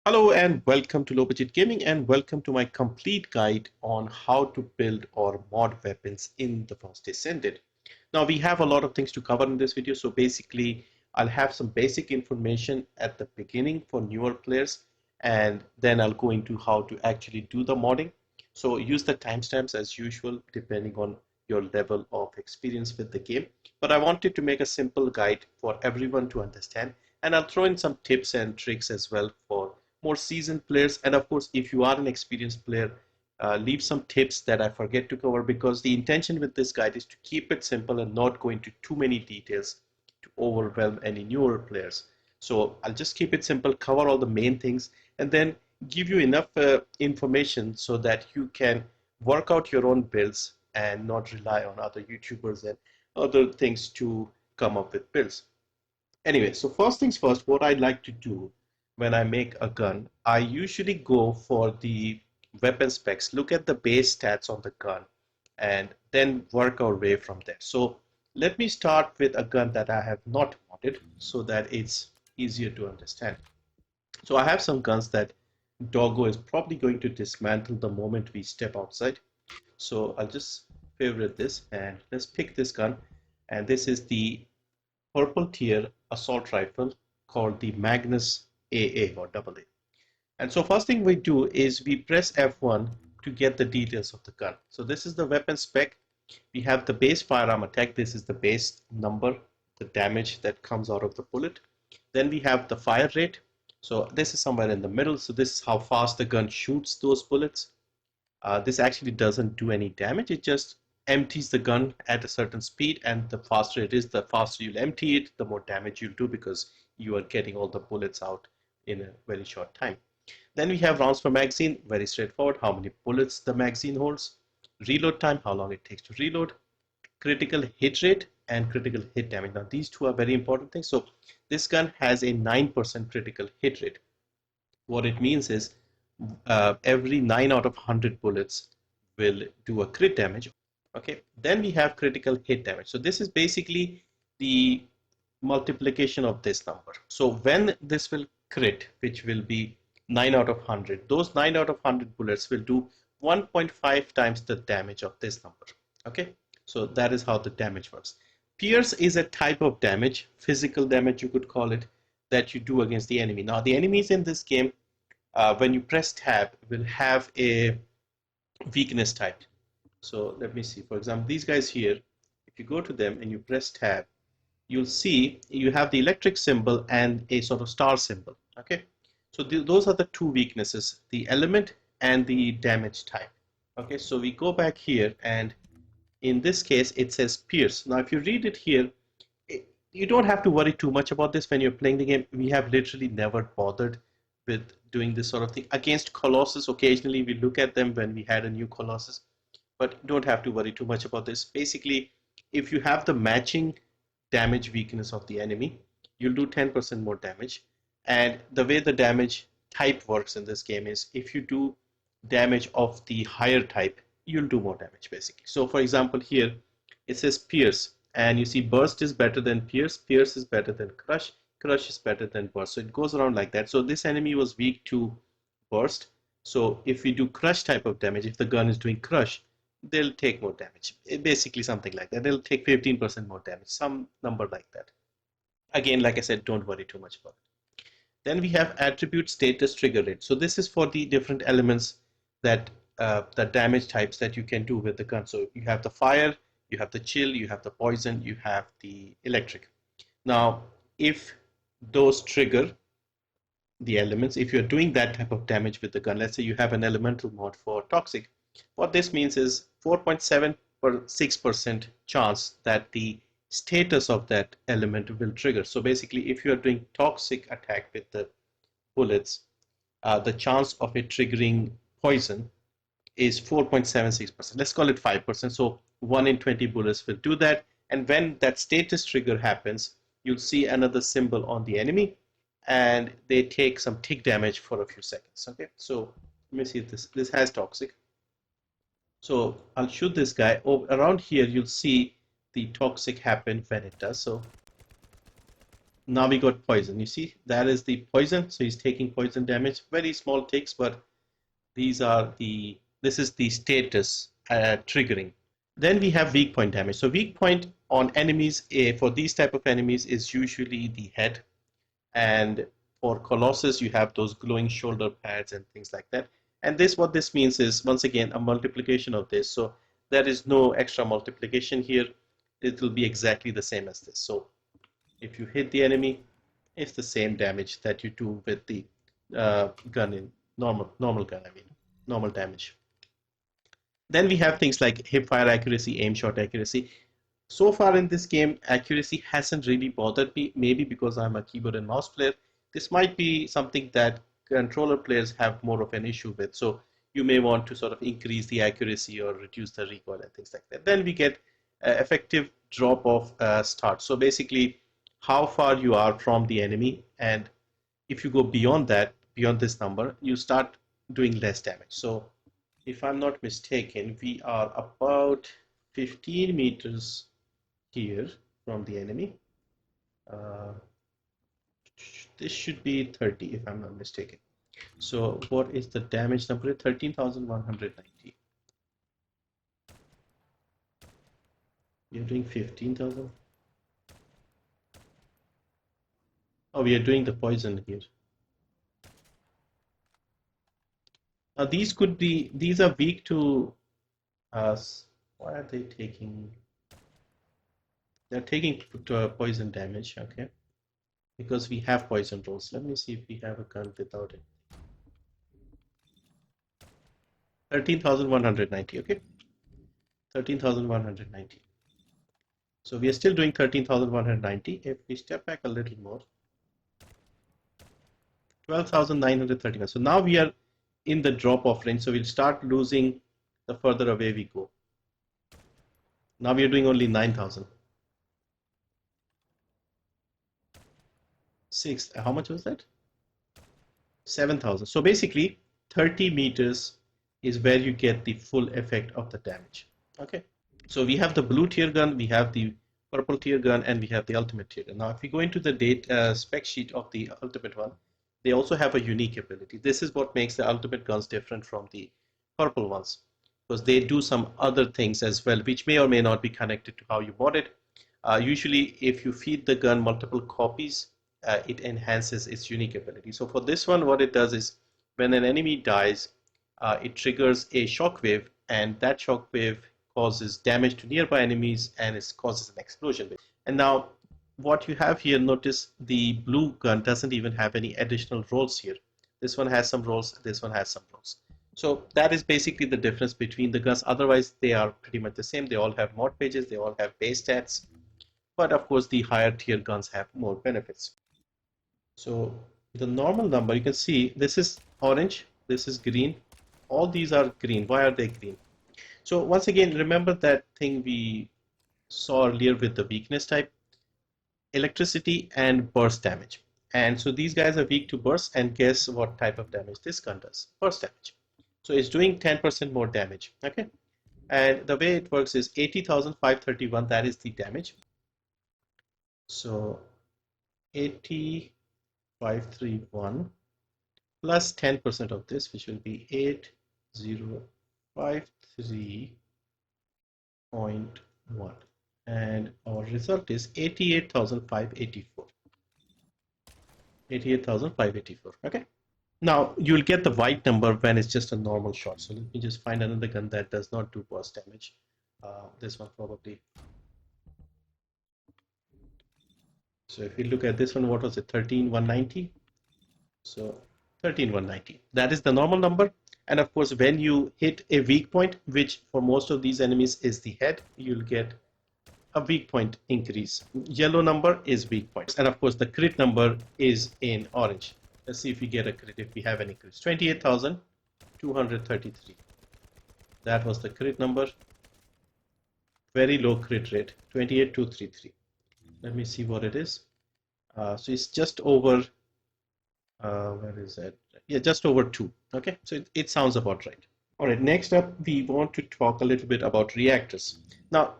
Hello and welcome to Low Budget Gaming and welcome to my complete guide on how to build or mod weapons in the First Descendant. Now we have a lot of things to cover in this video, so basically I'll have some basic information at the beginning for newer players and then I'll go into how to actually do the modding. So use the timestamps as usual depending on your level of experience with the game. But I wanted to make a simple guide for everyone to understand, and I'll throw in some tips and tricks as well for more seasoned players. And of course, if you are an experienced player, leave some tips that I forget to cover, because the intention with this guide is to keep it simple and not go into too many details to overwhelm any newer players. So I'll just keep it simple, cover all the main things, and then give you enough information so that you can work out your own builds and not rely on other YouTubers and other things to come up with builds. Anyway, so first things first, what I like to do when I make a gun, I usually go for the weapon specs, look at the base stats on the gun, and then work our way from there. So let me start with a gun that I have not modded so that it's easier to understand. So I have some guns that Doggo is probably going to dismantle the moment we step outside. So I'll just favorite this and let's pick this gun. And this is the purple tier assault rifle called the Magnus AA or AA. And so first thing we do is we press F1 to get the details of the gun. So this is the weapon spec. We have the base firearm attack. This is the base number, the damage that comes out of the bullet. Then we have the fire rate. So this is somewhere in the middle. So this is how fast the gun shoots those bullets. This actually doesn't do any damage. It just empties the gun at a certain speed, and the faster it is, the faster you'll empty it, the more damage you'll do, because you are getting all the bullets out in a very short time. Then we have rounds per magazine, very straightforward, how many bullets the magazine holds, reload time, how long it takes to reload, critical hit rate and critical hit damage. Now these two are very important things. So this gun has a 9% critical hit rate. What it means is every 9 out of 100 bullets will do a crit damage. Okay, then we have critical hit damage. So this is basically the multiplication of this number. So when this will crit, which will be 9 out of 100, those 9 out of 100 bullets will do 1.5 times the damage of this number. Okay, so that is how the damage works. Pierce is a type of damage, physical damage you could call it, that you do against the enemy. Now the enemies in this game, when you press tab, will have a weakness type. So let me see, for example, these guys here, if you go to them and you press tab, you'll see you have the electric symbol and a sort of star symbol. Okay, so those are the two weaknesses, the element and the damage type. Okay, so we go back here, and in this case it says pierce. Now if you read it here, you don't have to worry too much about this when you're playing the game. We have literally never bothered with doing this sort of thing. Against Colossus, occasionally we look at them when we had a new Colossus, but don't have to worry too much about this. Basically, if you have the matching damage weakness of the enemy, you'll do 10% more damage. And the way the damage type works in this game is, if you do damage of the higher type, you'll do more damage basically. So for example, here it says pierce, and you see burst is better than pierce, pierce is better than crush, crush is better than burst. So it goes around like that. So this enemy was weak to burst. So if we do crush type of damage, if the gun is doing crush, they'll take more damage. Basically something like that. They'll take 15% more damage, some number like that. Again, like I said, don't worry too much about it. Then we have attribute status trigger rate. So this is for the different elements that the damage types that you can do with the gun. So you have the fire, you have the chill, you have the poison, you have the electric. Now, if those trigger the elements, if you're doing that type of damage with the gun, let's say you have an elemental mod for toxic, what this means is 4.76% chance that the status of that element will trigger. So basically, if you're doing toxic attack with the bullets, the chance of it triggering poison is 4.76%. Let's call it 5%. So 1 in 20 bullets will do that. And when that status trigger happens, you'll see another symbol on the enemy, and they take some tick damage for a few seconds. Okay, so let me see if this has toxic. So I'll shoot this guy. Oh, around here you'll see the toxic happen when it does. So Now we got poison. You see, that is the poison. So he's taking poison damage. Very small ticks, but this is the status triggering. Then we have weak point damage. So weak point on enemies for these type of enemies is usually the head, and for Colossus you have those glowing shoulder pads and things like that. And what this means is once again a multiplication of this. So there is no extra multiplication here. It will be exactly the same as this. So if you hit the enemy, it's the same damage that you do with the gun in normal gun. I mean normal damage. Then we have things like hip fire accuracy, aim shot accuracy. So far in this game, accuracy hasn't really bothered me, maybe because I'm a keyboard and mouse player. This might be something that controller players have more of an issue with. So you may want to sort of increase the accuracy or reduce the recoil and things like that. Then we get effective drop off start. So basically, how far you are from the enemy, and if you go beyond that, beyond this number, you start doing less damage. So if I'm not mistaken, we are about 15 meters here from the enemy. This should be 30 if I'm not mistaken. So what is the damage number? 13,190. We are doing 15,000. Oh, we are doing the poison here. Now these are weak to us. Why are they taking? They're taking poison damage, okay? Because we have poison rolls. Let me see if we have a gun without it. 13,190, okay? 13,190. So we are still doing 13,190. If we step back a little more, 12,931. So now we are in the drop-off range. So we'll start losing the further away we go. Now we are doing only 9,000. How much was that? 7,000. So basically 30 meters is where you get the full effect of the damage. Okay. So we have the blue tier gun, we have the purple tier gun, and we have the ultimate tier gun. Now if we go into the spec sheet of the ultimate one, they also have a unique ability. This is what makes the ultimate guns different from the purple ones, because they do some other things as well, which may or may not be connected to how you mod it. Usually if you feed the gun multiple copies, it enhances its unique ability. So for this one, what it does is when an enemy dies, it triggers a shockwave, and that shockwave causes damage to nearby enemies, and it causes an explosion. And now what you have here, notice the blue gun doesn't even have any additional rolls here. This one has some rolls, this one has some rolls. So that is basically the difference between the guns. Otherwise they are pretty much the same. They all have mod pages, they all have base stats, but of course the higher tier guns have more benefits. So the normal number, you can see this is orange, this is green, all these are green. Why are they green? So once again, remember that thing we saw earlier with the weakness type, electricity and burst damage. And so these guys are weak to burst, and guess what type of damage this gun does? Burst damage. So it's doing 10% more damage, okay? And the way it works is 80,531, that is the damage. So 80,531 plus 10% of this, which will be 8053.1, and our result is 88,584. 88,584. Okay. Now you'll get the white number when it's just a normal shot. So let me just find another gun that does not do burst damage. This one probably. So if we look at this one, what was it? 13,190. So 13,190. That is the normal number. And of course, when you hit a weak point, which for most of these enemies is the head, you'll get a weak point increase. Yellow number is weak points. And of course, the crit number is in orange. Let's see if we get a crit, if we have any crits. 28,233. That was the crit number. Very low crit rate, 28,233. Let me see what it is. So it's just over, where is that? Yeah, just over 2. Okay, so it sounds about right. All right, next up, we want to talk a little bit about reactors. Now,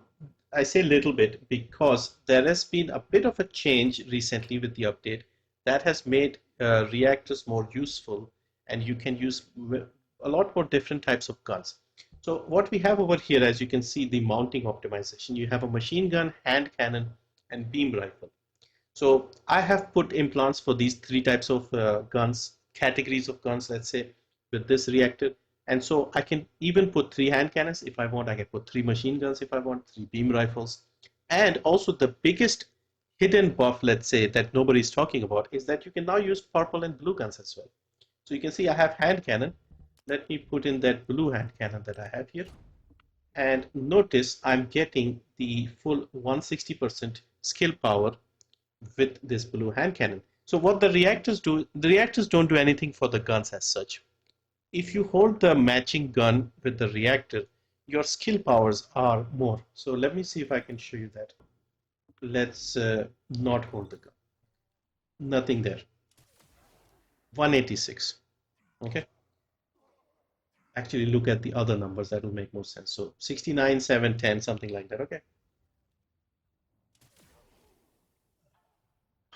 I say little bit because there has been a bit of a change recently with the update that has made reactors more useful, and you can use a lot more different types of guns. So what we have over here, as you can see, the mounting optimization, you have a machine gun, hand cannon, and beam rifle. So I have put implants for these three types of guns, categories of guns, let's say, with this reactor. And so I can even put three hand cannons if I want. I can put three machine guns if I want, three beam rifles. And also the biggest hidden buff, let's say, that nobody's talking about is that you can now use purple and blue guns as well. So you can see I have hand cannon. Let me put in that blue hand cannon that I have here. And notice I'm getting the full 160% skill power with this blue hand cannon. So what the reactors do, the reactors don't do anything for the guns as such. If you hold the matching gun with the reactor, your skill powers are more. So let me see if I can show you that. Let's not hold the gun. Nothing there. 186. Okay. Actually, look at the other numbers. That will make more sense. So 69, 7, 10, something like that. Okay.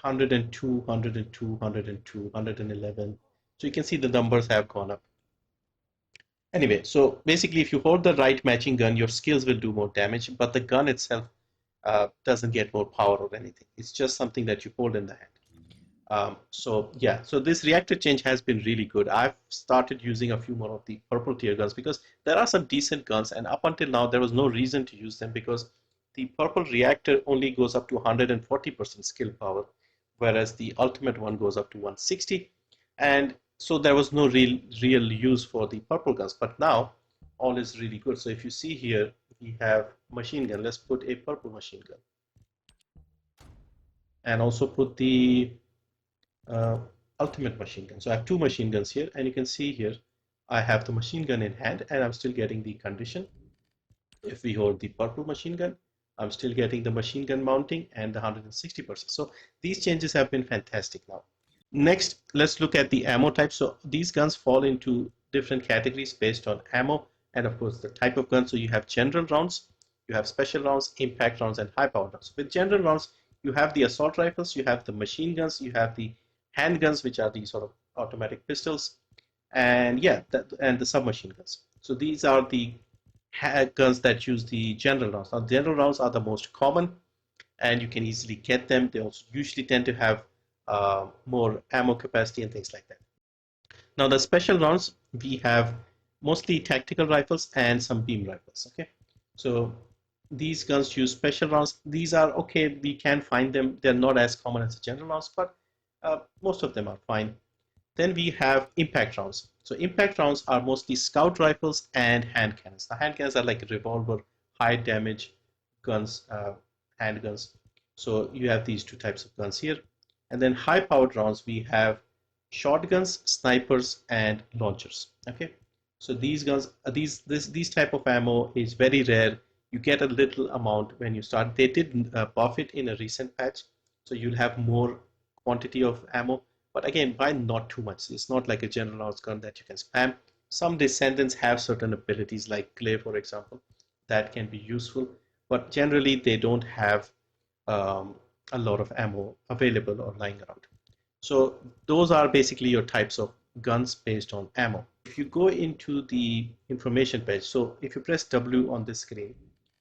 102, 102, 102, 111. So you can see the numbers have gone up. Anyway, so basically if you hold the right matching gun, your skills will do more damage, but the gun itself doesn't get more power or anything. It's just something that you hold in the hand. So yeah, so this reactor change has been really good. I've started using a few more of the purple tier guns because there are some decent guns, and up until now there was no reason to use them because the purple reactor only goes up to 140% skill power, whereas the ultimate one goes up to 160, and so there was no real use for the purple guns. But now all is really good. So if you see here, we have machine gun. Let's put a purple machine gun, and also put the ultimate machine gun. So I have two machine guns here, and you can see here I have the machine gun in hand, and I'm still getting the condition. If we hold the purple machine gun, I'm still getting the machine gun mounting and the 160%. So these changes have been fantastic now. Next, let's look at the ammo type. So these guns fall into different categories based on ammo and of course the type of gun. So you have general rounds, you have special rounds, impact rounds, and high power rounds. With general rounds, you have the assault rifles, you have the machine guns, you have the handguns, which are the sort of automatic pistols, and yeah, and the submachine guns. So these are the guns that use the general rounds. Now, general rounds are the most common, and you can easily get them. They also usually tend to have more ammo capacity and things like that. Now, the special rounds, we have mostly tactical rifles and some beam rifles. Okay, so these guns use special rounds. These are okay. We can find them. They're not as common as the general rounds, but most of them are fine. Then we have impact rounds. So impact rounds are mostly scout rifles and hand cannons. The hand cannons are like revolver, high damage guns, handguns. So you have these two types of guns here. And then high powered rounds, we have shotguns, snipers, and launchers. Okay. So these guns, these type of ammo is very rare. You get a little amount when you start. They did buff it in a recent patch, so you'll have more quantity of ammo. But again, buy not too much. It's not like a general rounds gun that you can spam. Some descendants have certain abilities, like Clay, for example, that can be useful. But generally, they don't have a lot of ammo available or lying around. So those are basically your types of guns based on ammo. If you go into the information page, so if you press W on this screen,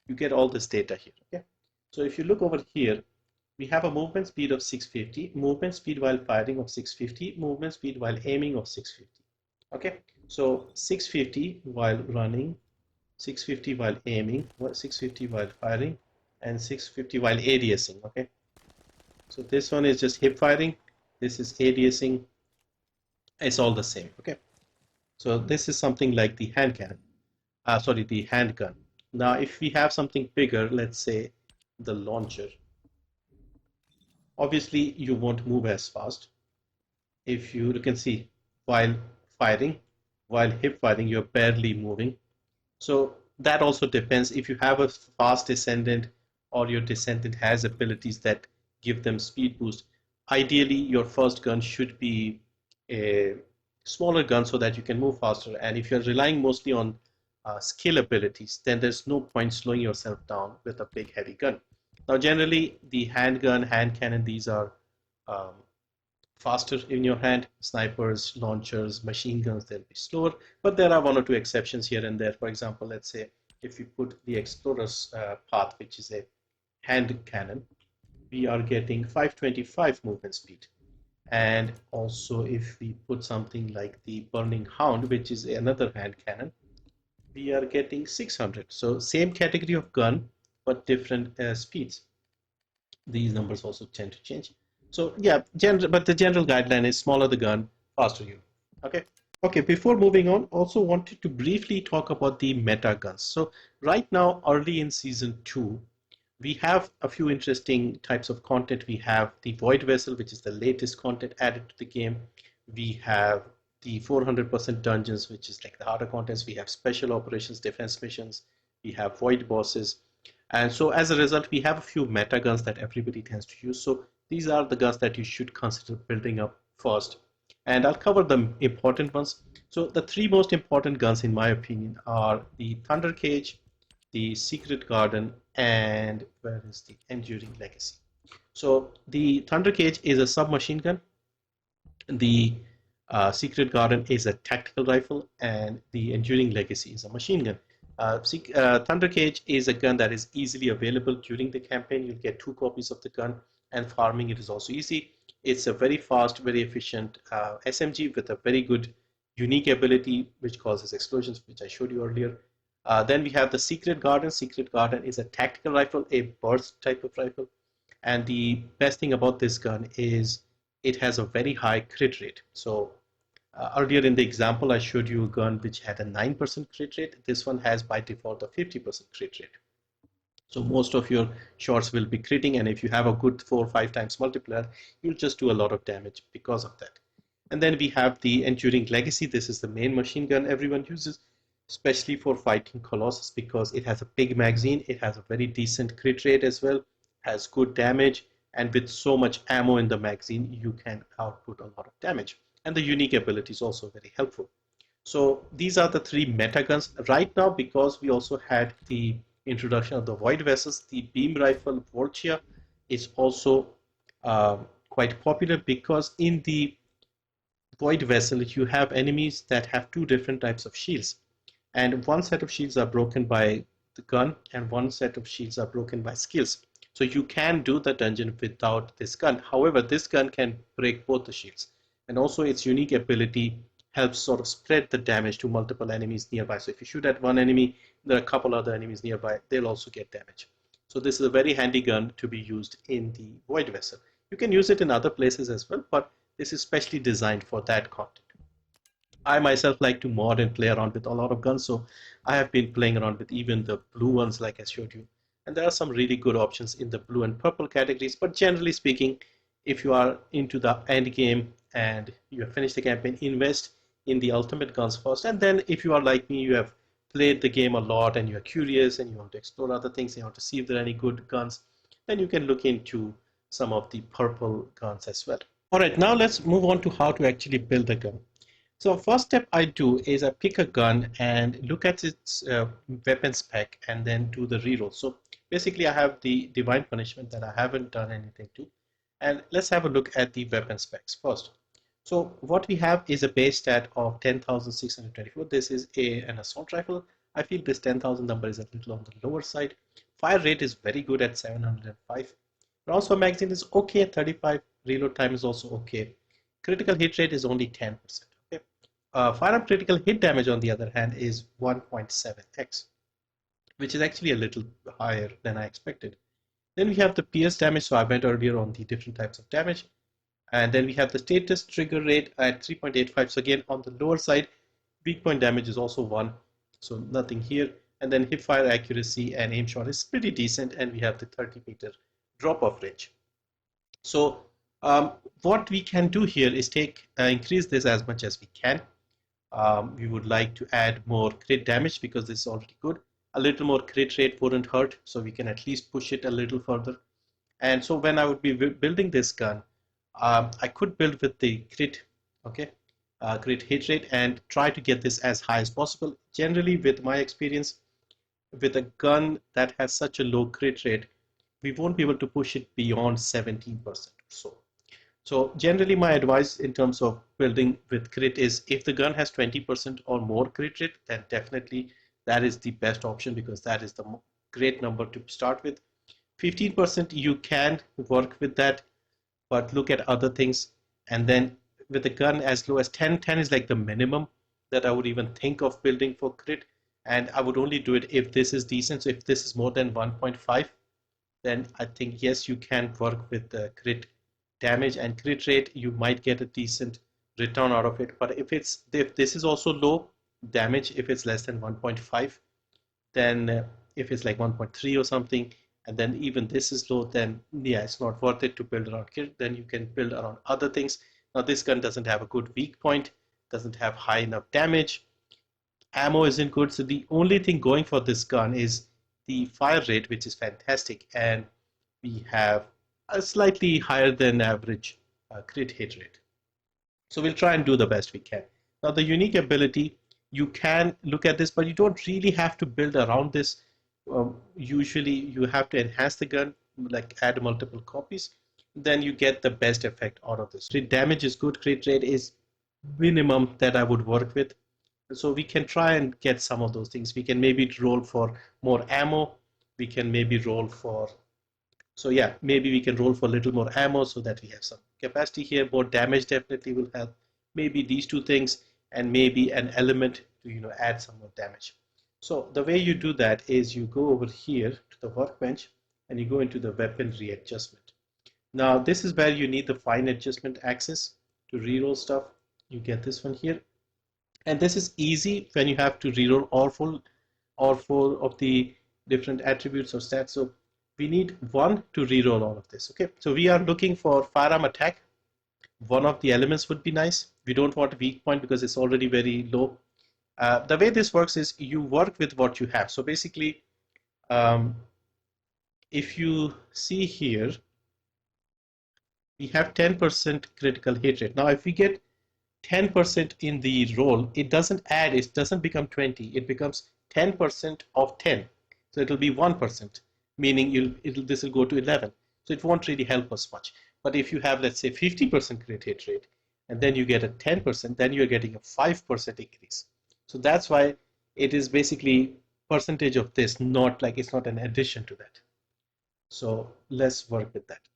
you get all this data here. Okay. So if you look over here, we have a movement speed of 650, movement speed while firing of 650, movement speed while aiming of 650. Okay, so 650 while running, 650 while aiming, 650 while firing, and 650 while ADSing. Okay, so this one is just hip firing, this is ADSing, it's all the same. Okay, so this is something like the hand cannon, the handgun. Now, if we have something bigger, let's say the launcher, obviously you won't move as fast. If you can see, while firing, while hip firing, you're barely moving. So that also depends. If you have a fast descendant or your descendant has abilities that give them speed boost, ideally your first gun should be a smaller gun so that you can move faster. And if you're relying mostly on skill abilities, then there's no point slowing yourself down with a big heavy gun. Now, generally, the handgun, hand cannon, these are um, faster in your hand. Snipers, launchers, machine guns, they'll be slower. But there are one or two exceptions here and there. For example, let's say if you put the Explorer's Path, which is a hand cannon, we are getting 525 movement speed. And also, if we put something like the Burning Hound, which is another hand cannon, we are getting 600. So same category of gun, but different speeds. These numbers also tend to change. So yeah, but the general guideline is smaller the gun, faster you. Okay. Okay, before moving on, also wanted to briefly talk about the meta guns. So right now, early in season 2, we have a few interesting types of content. We have the Void Vessel, which is the latest content added to the game. We have the 400% dungeons, which is like the harder contents. We have special operations, defense missions. We have void bosses. And so as a result, we have a few meta guns that everybody tends to use. So these are the guns that you should consider building up first. And I'll cover the important ones. So the three most important guns, in my opinion, are the Thunder Cage, the Secret Garden, and where is the Enduring Legacy? So the Thunder Cage is a submachine gun. The Secret Garden is a tactical rifle, and the Enduring Legacy is a machine gun. Thunder Cage is a gun that is easily available during the campaign. You'll get 2 copies of the gun, and farming it is also easy. It's a very fast, very efficient SMG with a very good unique ability which causes explosions, which I showed you earlier. Then we have the Secret Garden. Secret Garden is a tactical rifle, a burst type of rifle. And the best thing about this gun is it has a very high crit rate. So earlier in the example, I showed you a gun which had a 9% crit rate. This one has by default a 50% crit rate. So most of your shots will be critting, and if you have a good 4 or 5 times multiplier, you'll just do a lot of damage because of that. And then we have the Enduring Legacy. This is the main machine gun everyone uses, especially for fighting Colossus, because it has a big magazine, it has a very decent crit rate as well, has good damage, and with so much ammo in the magazine, you can output a lot of damage. And the unique ability is also very helpful. So these are the three meta guns. Right now, because we also had the introduction of the Void Vessels, the beam rifle Volchia is also quite popular, because in the Void Vessel, you have enemies that have 2 different types of shields. And one set of shields are broken by the gun, and one set of shields are broken by skills. So you can do the dungeon without this gun. However, this gun can break both the shields. And also its unique ability helps sort of spread the damage to multiple enemies nearby. So if you shoot at one enemy, there are a couple other enemies nearby, they'll also get damage. So this is a very handy gun to be used in the Void Vessel. You can use it in other places as well, but this is specially designed for that content. I myself like to mod and play around with a lot of guns, so I have been playing around with even the blue ones like I showed you. And there are some really good options in the blue and purple categories, but generally speaking, if you are into the end game and you have finished the campaign, invest in the ultimate guns first. And then if you are like me, you have played the game a lot and you're curious and you want to explore other things, you want to see if there are any good guns, then you can look into some of the purple guns as well. All right, now let's move on to how to actually build a gun. So first step I do is I pick a gun and look at its weapon spec and then do the reroll. So basically I have the Divine Punishment that I haven't done anything to. And let's have a look at the weapon specs first. So what we have is a base stat of 10,624. This is an assault rifle. I feel this 10,000 number is a little on the lower side. Fire rate is very good at 705. Rounds per magazine is okay at 35. Reload time is also okay. Critical hit rate is only 10%. Okay. Firearm critical hit damage, on the other hand, is 1.7x, which is actually a little higher than I expected. Then we have the pierce damage, so I went earlier on the different types of damage. And then we have the status trigger rate at 3.85. So again, on the lower side, weak point damage is also 1. So nothing here. And then hip fire accuracy and aim shot is pretty decent. And we have the 30-meter drop-off range. So what we can do here is increase this as much as we can. We would like to add more crit damage because this is already good. A little more crit rate wouldn't hurt, so we can at least push it a little further. And so when I would be building this gun, I could build with the crit, okay, crit hit rate and try to get this as high as possible. Generally, with my experience, with a gun that has such a low crit rate, we won't be able to push it beyond 17% or so. So generally my advice in terms of building with crit is if the gun has 20% or more crit rate, then definitely that is the best option because that is the great number to start with. 15% you can work with that, but look at other things. And then with a gun as low as 10, 10 is like the minimum that I would even think of building for crit. And I would only do it if this is decent. So if this is more than 1.5, then I think yes, you can work with the crit damage and crit rate. You might get a decent return out of it. But if this is also low damage, if it's less than 1.5, then if it's like 1.3 or something, and then even this is low, then yeah, it's not worth it to build around crit. Then you can build around other things. Now this gun doesn't have a good weak point, doesn't have high enough damage, ammo isn't good, so the only thing going for this gun is the fire rate, which is fantastic, and we have a slightly higher than average crit hit rate. So we'll try and do the best we can. Now the unique ability, you can look at this, but you don't really have to build around this. Usually you have to enhance the gun, like add multiple copies, then you get the best effect out of this. Crit damage is good, crit rate is minimum that I would work with. So we can try and get some of those things. We can maybe roll for more ammo. We can maybe roll for, so yeah, maybe we can roll for a little more ammo so that we have some capacity here. More damage definitely will help. Maybe these two things and maybe an element to add some more damage. So the way you do that is you go over here to the workbench and you go into the weapon readjustment. Now this is where you need the fine adjustment access to reroll stuff. You get this one here. And this is easy when you have to reroll all four of the different attributes or stats. So we need one to reroll all of this. Okay, so we are looking for firearm attack. One of the elements would be nice. We don't want a weak point because it's already very low. The way this works is you work with what you have. So basically, if you see here, we have 10% critical hit rate. Now, if we get 10% in the roll, it doesn't add, it doesn't become 20, it becomes 10% of 10. So it'll be 1%, meaning this will go to 11. So it won't really help us much. But if you have, let's say, 50% crit hit rate, and then you get a 10%, then you're getting a 5% increase. So that's why it is basically percentage of this, not like it's not an addition to that. So let's work with that.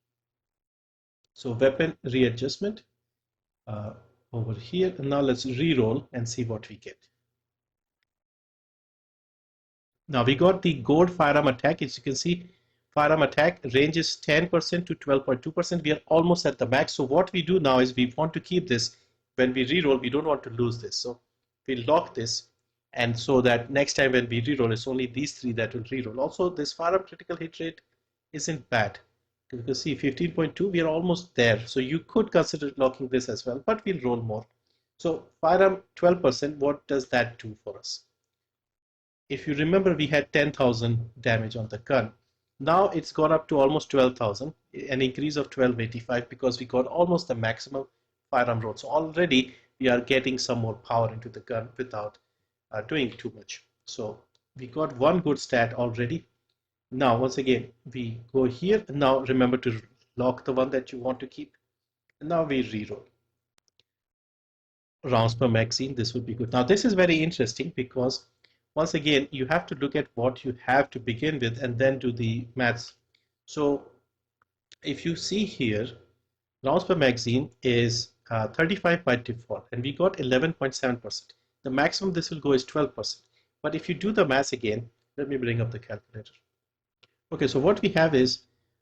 So weapon readjustment. Over here, and now let's re-roll and see what we get. Now we got the gold firearm attack. As you can see, firearm attack range is 10% to 12.2%. We are almost at the max. So what we do now is we want to keep this. When we re-roll, we don't want to lose this. So we lock this, and so that next time when we re-roll, it's only these three that will re-roll. Also, this firearm critical hit rate isn't bad. You can see 15.2, we are almost there. So you could consider locking this as well, but we'll roll more. So firearm 12%, what does that do for us? If you remember, we had 10,000 damage on the gun. Now it's gone up to almost 12,000, an increase of 1285 because we got almost the maximum firearm roll. So already we are getting some more power into the gun without doing too much. So we got one good stat already. Now, once again, we go here. Now, remember to lock the one that you want to keep. And now we reroll. Rounds per magazine, this would be good. Now, this is very interesting because, once again, you have to look at what you have to begin with and then do the maths. So, if you see here, rounds per magazine is 35 by default, and we got 11.7%. The maximum this will go is 12%. But if you do the maths again, let me bring up the calculator. Okay, so what we have is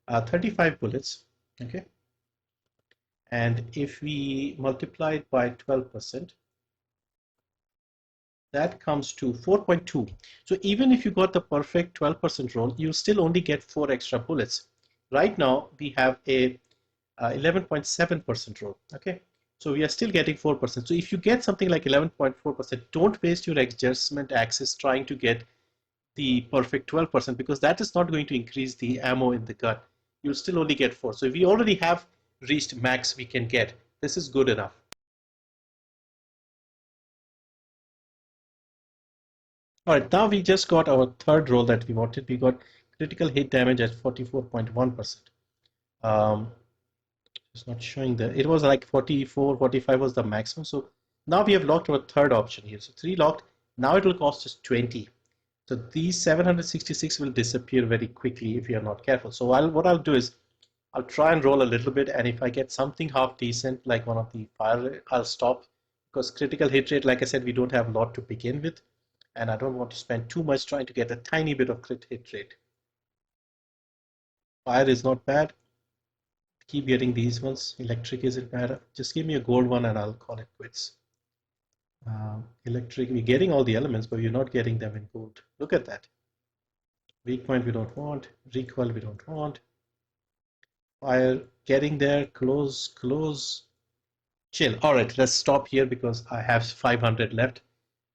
35 bullets, okay? And if we multiply it by 12%, that comes to 4.2. So even if you got the perfect 12% roll, you still only get 4 extra bullets. Right now, we have a 11.7% roll, okay? So we are still getting 4%. So if you get something like 11.4%, don't waste your adjustment access trying to get the perfect 12% because that is not going to increase the ammo in the gun. You'll still only get 4. So if we already have reached max we can get, this is good enough. All right, now we just got our third roll that we wanted. We got critical hit damage at 44.1%. It's not showing there. It was like 44, 45 was the maximum. So now we have locked our third option here. So 3 locked. Now it will cost us 20. So these 766 will disappear very quickly if you are not careful. So what I'll do is I'll try and roll a little bit, and if I get something half decent, like one of the fire, I'll stop, because critical hit rate, like I said, we don't have a lot to begin with, and I don't want to spend too much trying to get a tiny bit of crit hit rate. Fire is not bad. Keep getting these ones. Electric isn't bad. Just give me a gold one and I'll call it quits. Electric, we're getting all the elements, but we're not getting them in gold. Look at that. Weak point we don't want. Recoil we don't want. Fire, getting there. Close, close. Chill. All right, let's stop here because I have 500 left,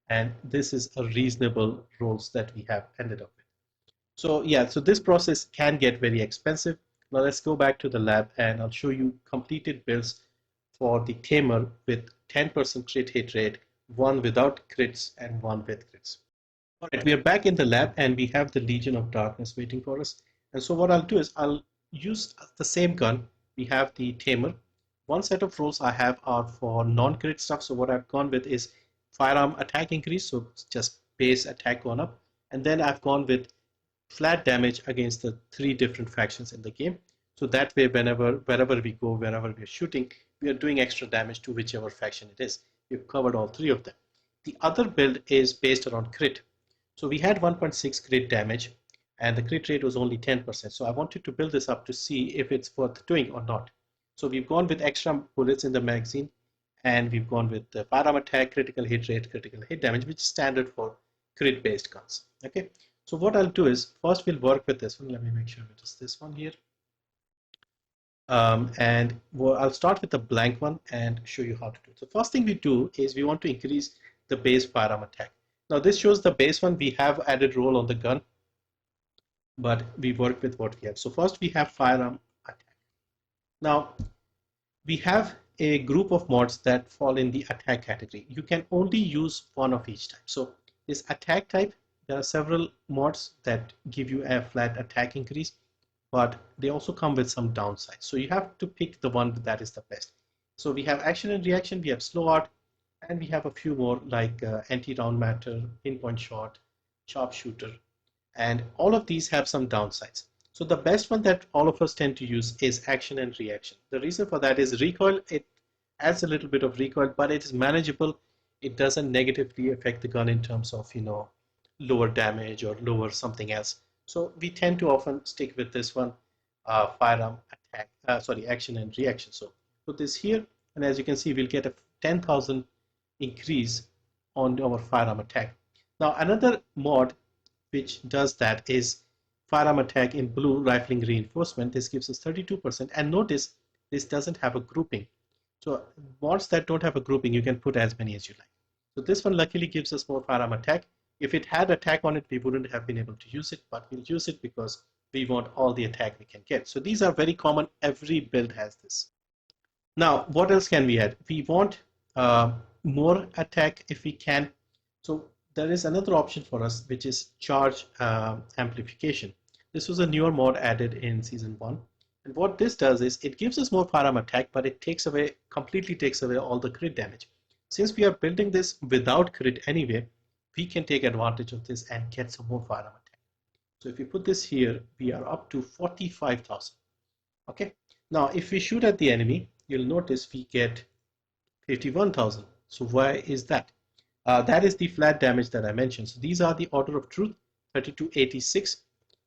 and this is a reasonable rolls that we have ended up with. So yeah, so this process can get very expensive. Now let's go back to the lab and I'll show you completed builds for the tamer with 10% crit hit rate, one without crits and one with crits. All right, we are back in the lab and we have the Legion of Darkness waiting for us. And so what I'll do is I'll use the same gun. We have the tamer. One set of rolls I have are for non-crit stuff. So what I've gone with is firearm attack increase, so just base attack gone up. And then I've gone with flat damage against the 3 different factions in the game. So that way, wherever we go, wherever we are shooting, we are doing extra damage to whichever faction it is. We've covered all 3 of them. The other build is based around crit. So we had 1.6 crit damage, and the crit rate was only 10%. So I wanted to build this up to see if it's worth doing or not. So we've gone with extra bullets in the magazine, and we've gone with the firearm attack, critical hit rate, critical hit damage, which is standard for crit based guns. Okay, so what I'll do is first we'll work with this one. Let me make sure it is this one here. And I'll start with the blank one and show you how to do it. So first thing we do is we want to increase the base firearm attack. Now this shows the base one. We have added roll on the gun, but we work with what we have. So first we have firearm attack. Now we have a group of mods that fall in the attack category. You can only use one of each type. So this attack type, there are several mods that give you a flat attack increase, but they also come with some downsides. So you have to pick the one that is the best. So we have action and reaction, we have slow art, and we have a few more like anti-round matter, pinpoint shot, sharpshooter, and all of these have some downsides. So the best one that all of us tend to use is action and reaction. The reason for that is recoil. It adds a little bit of recoil, but it is manageable. It doesn't negatively affect the gun in terms of, lower damage or lower something else. So we tend to often stick with this one, firearm attack, action and reaction. So put this here, and as you can see, we'll get a 10,000 increase on our firearm attack. Now another mod which does that is firearm attack in blue, rifling reinforcement. This gives us 32%, and notice this doesn't have a grouping. So mods that don't have a grouping, you can put as many as you like. So this one luckily gives us more firearm attack. If it had attack on it, we wouldn't have been able to use it, but we'll use it because we want all the attack we can get. So these are very common. Every build has this. Now, what else can we add? We want more attack if we can. So there is another option for us, which is charge amplification. This was a newer mod added in season 1. And what this does is it gives us more firearm attack, but it completely takes away all the crit damage. Since we are building this without crit anyway, we can take advantage of this and get some more firearm attack. So if you put this here, we are up to 45,000. Okay. Now, if we shoot at the enemy, you'll notice we get 51,000. So why is that? That is the flat damage that I mentioned. So these are the order of truth, 3286.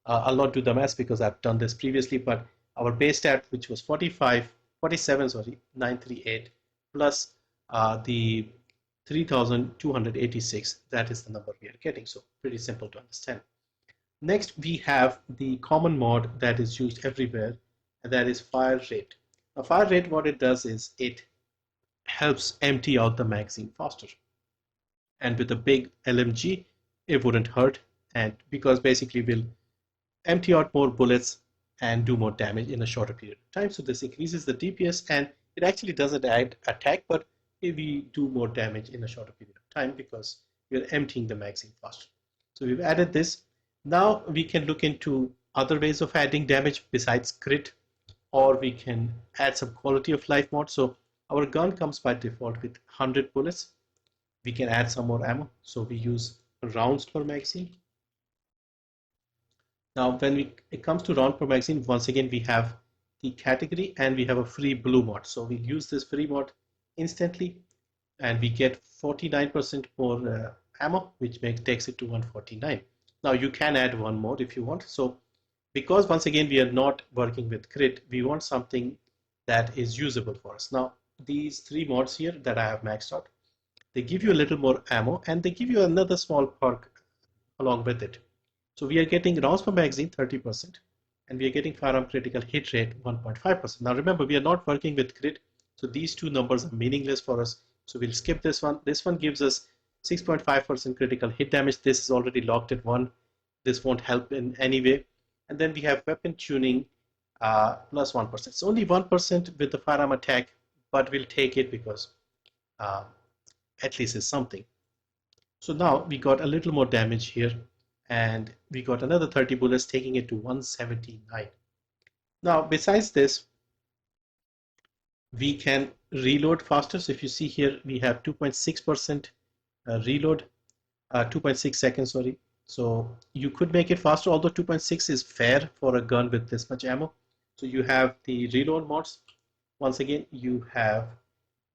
I'll not do the math because I've done this previously, but our base stat, which was 938 plus the 3286, that is the number we are getting. So pretty simple to understand. Next, we have the common mod that is used everywhere, and that is fire rate. Now, fire rate, what it does is it helps empty out the magazine faster. And with a big LMG, it wouldn't hurt, and because basically we'll empty out more bullets and do more damage in a shorter period of time. So this increases the DPS, and it actually doesn't add attack, but we do more damage in a shorter period of time because we're emptying the magazine faster. So we've added this. Now we can look into other ways of adding damage besides crit, or we can add some quality of life mod. So our gun comes by default with 100 bullets. We can add some more ammo. So we use rounds per magazine. Now when it comes to round per magazine, once again we have the category and we have a free blue mod. So we use this free mod instantly and we get 49% more ammo, which takes it to 149. Now you can add one more if you want. So because once again we are not working with crit, we want something that is usable for us. Now these three mods here that I have maxed out, they give you a little more ammo and they give you another small perk along with it. So we are getting rounds per magazine 30% and we are getting firearm critical hit rate 1.5%. Now remember, we are not working with crit, so these two numbers are meaningless for us. So we'll skip this one. This one gives us 6.5% critical hit damage. This is already locked at 1. This won't help in any way. And then we have weapon tuning plus 1%. It's only 1% with the firearm attack, but we'll take it because at least it's something. So now we got a little more damage here and we got another 30 bullets, taking it to 179. Now besides this, we can reload faster. So if you see here, we have 2.6% reload, 2.6 seconds, sorry. So you could make it faster, although 2.6 is fair for a gun with this much ammo. So you have the reload mods. Once again, you have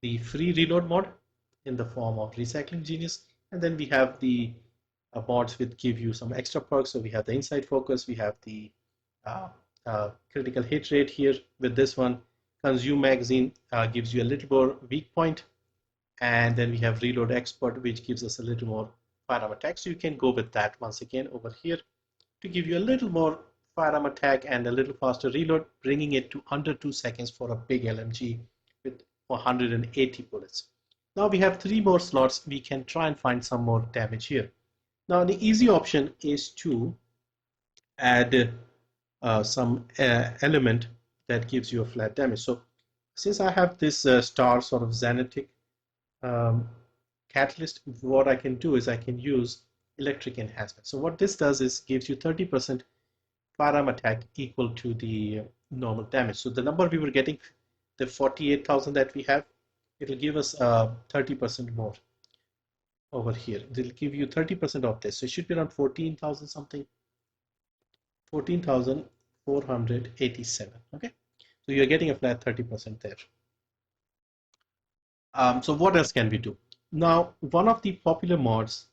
the free reload mod in the form of Recycling Genius. And then we have the mods which give you some extra perks. So we have the inside focus, we have the critical hit rate here with this one. Consume magazine gives you a little more weak point, and then we have reload expert, which gives us a little more firearm attack. So you can go with that once again over here to give you a little more firearm attack and a little faster reload, bringing it to under 2 seconds for a big LMG with 180 bullets. Now we have 3 more slots. We can try and find some more damage here. Now the easy option is to add some element that gives you a flat damage. So since I have this star sort of zenetic catalyst, what I can do is I can use electric enhancement. So what this does is gives you 30% firearm attack equal to the normal damage. So the number we were getting, the 48,000 that we have, it'll give us 30% more over here. They'll give you 30% of this. So it should be around 14,000 something. 14,487. Okay, so you're getting a flat 30% there. So what else can we do? Now, one of the popular mods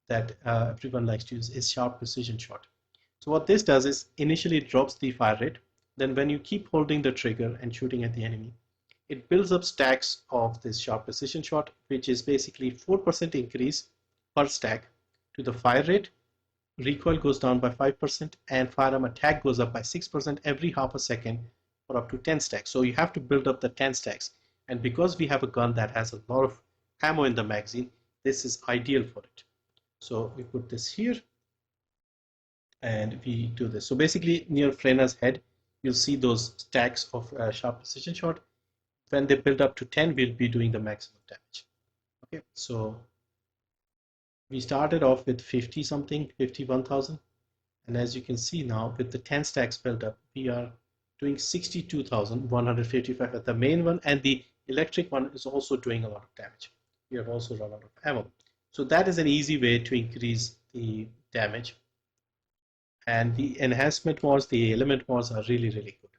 that everyone likes to use is sharp precision shot. So what this does is initially it drops the fire rate. Then when you keep holding the trigger and shooting at the enemy, it builds up stacks of this sharp precision shot, which is basically 4% increase per stack to the fire rate. Recoil goes down by 5% and firearm attack goes up by 6% every half a second for up to 10 stacks. So you have to build up the 10 stacks. And because we have a gun that has a lot of ammo in the magazine, this is ideal for it. So we put this here and we do this. So basically near Frena's head, you'll see those stacks of sharp precision shot. When they build up to 10, we'll be doing the maximum damage. Okay, so we started off with 50 something, 51,000. And as you can see now, with the 10 stacks built up, we are doing 62,155 at the main one, and the electric one is also doing a lot of damage. We have also run out of ammo. So that is an easy way to increase the damage. And the enhancement mods, the element mods are really, really good.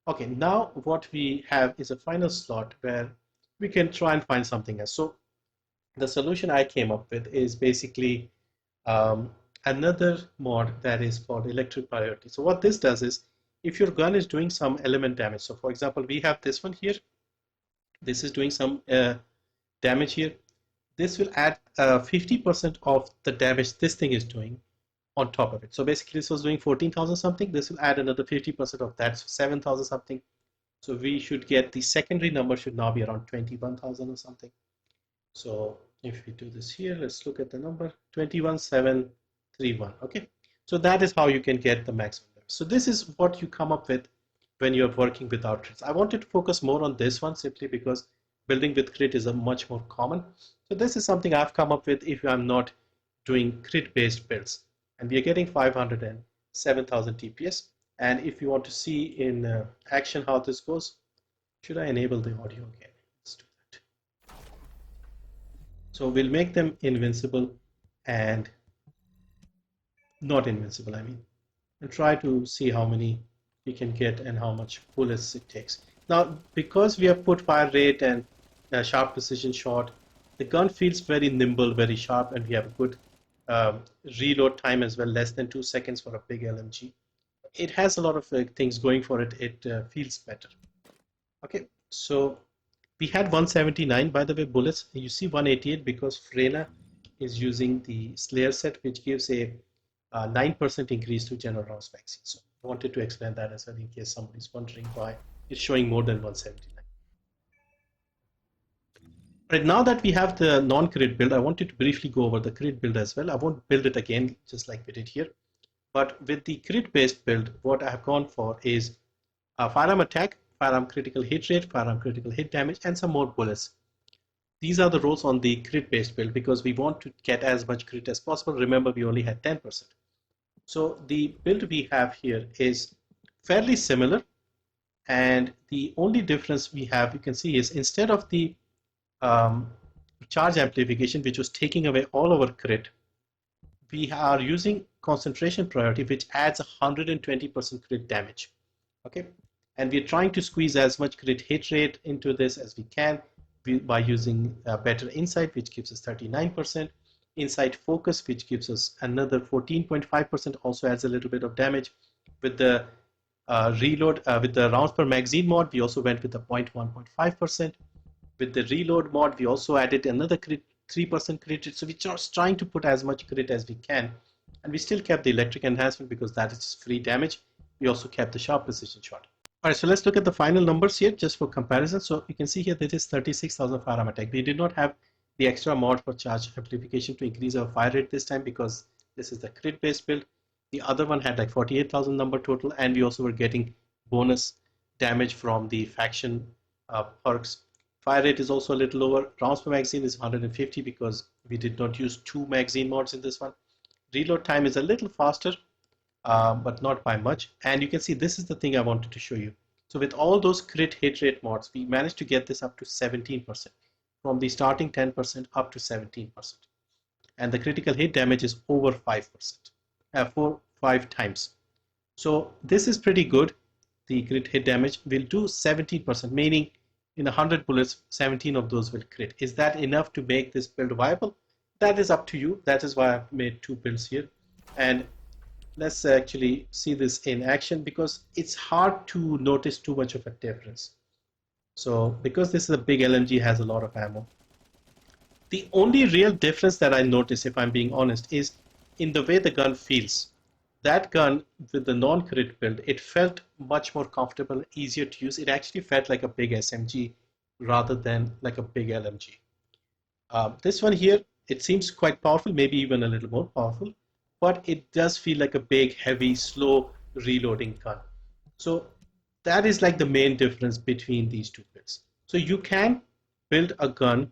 Okay, now what we have is a final slot where we can try and find something else. So the solution I came up with is basically another mod that is called electric priority. So what this does is, if your gun is doing some element damage, so for example, we have this one here, this is doing some damage here, this will add 50% of the damage this thing is doing on top of it. So basically this was doing 14,000 something, this will add another 50% of that, so 7,000 something. So we should get the secondary number should now be around 21,000 or something. So if we do this here, let's look at the number 21,731. Okay, so that is how you can get the maximum. So this is what you come up with when you're working with crits. I wanted to focus more on this one simply because building with crit is a much more common. So this is something I've come up with if I'm not doing crit based builds. and we are getting 507,000 TPS. And if you want to see in action how this goes, should I enable the audio again? Let's do that. So we'll make them invincible and not invincible, I mean, and try to see how many we can get and how much bullets it takes. Now, because we have put fire rate and sharp precision shot, the gun feels very nimble, very sharp, and we have a good reload time as well, less than 2 seconds for a big LMG. It has a lot of things going for it. It feels better. Okay, so we had 179, by the way, bullets. You see 188 because Frena is using the Slayer set, which gives a 9% increase to general rounds vaccine. So I wanted to explain that as well in case somebody's wondering why it's showing more than 179. Right, now that we have the non-crit build, I wanted to briefly go over the crit build as well. I won't build it again, just like we did here. But with the crit-based build, what I have gone for is a firearm attack, firearm critical hit rate, firearm critical hit damage, and some more bullets. These are the roles on the crit-based build because we want to get as much crit as possible. Remember, we only had 10%. So the build we have here is fairly similar, and the only difference we have, you can see, is instead of the charge amplification, which was taking away all our crit, we are using concentration priority, which adds 120% crit damage. Okay, and we're trying to squeeze as much crit hit rate into this as we can by using better insight, which gives us 39%, insight focus, which gives us another 14.5%, also adds a little bit of damage. With the reload, with the rounds per magazine mod, we also went with the 0.1.5%. With the reload mod, we also added another 3% crit. So we're just trying to put as much crit as we can, and we still kept the electric enhancement because that is free damage. We also kept the sharp precision shot. All right, so let's look at the final numbers here just for comparison. So you can see here that is 36,000 firearm attack. We did not have the extra mod for charge amplification to increase our fire rate this time because this is the crit based build. The other one had like 48,000 number total, and we also were getting bonus damage from the faction perks. Fire rate is also a little lower. Rounds per magazine is 150 because we did not use 2 magazine mods in this one. Reload time is a little faster, but not by much. And you can see this is the thing I wanted to show you. So with all those crit hit rate mods, we managed to get this up to 17%, from the starting 10% up to 17%. And the critical hit damage is over 5%, 5 times. So this is pretty good. The crit hit damage will do 17%, meaning in 100 bullets, 17 of those will crit. Is that enough to make this build viable? That is up to you. That is why I've made 2 builds here. And let's actually see this in action because it's hard to notice too much of a difference. So because this is a big LMG, has a lot of ammo. The only real difference that I notice, if I'm being honest, is in the way the gun feels. That gun with the non-crit build, it felt much more comfortable, easier to use. It actually felt like a big SMG rather than like a big LMG. This one here, it seems quite powerful, maybe even a little more powerful, but it does feel like a big, heavy, slow reloading gun. So that is like the main difference between these 2 builds. So you can build a gun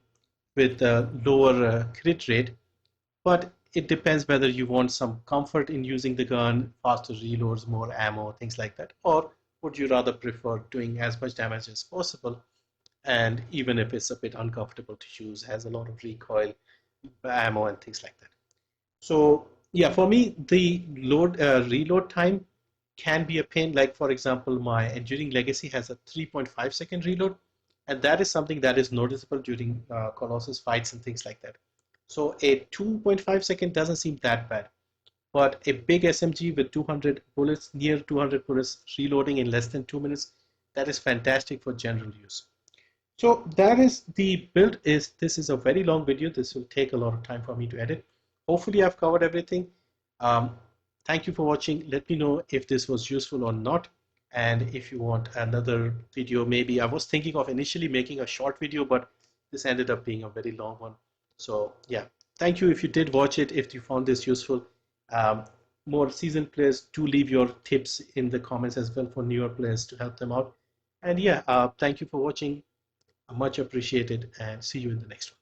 with a lower crit rate, but it depends whether you want some comfort in using the gun, faster reloads, more ammo, things like that, or would you rather prefer doing as much damage as possible, and even if it's a bit uncomfortable to use, has a lot of recoil, ammo, and things like that. So yeah, for me, the reload time can be a pain. Like for example, my Enduring Legacy has a 3.5 second reload, and that is something that is noticeable during Colossus fights and things like that. So a 2.5 second doesn't seem that bad, but a big SMG with 200 bullets, near 200 bullets reloading in less than 2 minutes, that is fantastic for general use. So that is the build. This is a very long video. This will take a lot of time for me to edit. Hopefully I've covered everything. Thank you for watching. Let me know if this was useful or not. And if you want another video, maybe I was thinking of initially making a short video, but this ended up being a very long one. So yeah, thank you if you did watch it, if you found this useful. More seasoned players, do leave your tips in the comments as well for newer players to help them out. And yeah, thank you for watching. Much appreciated, and see you in the next one.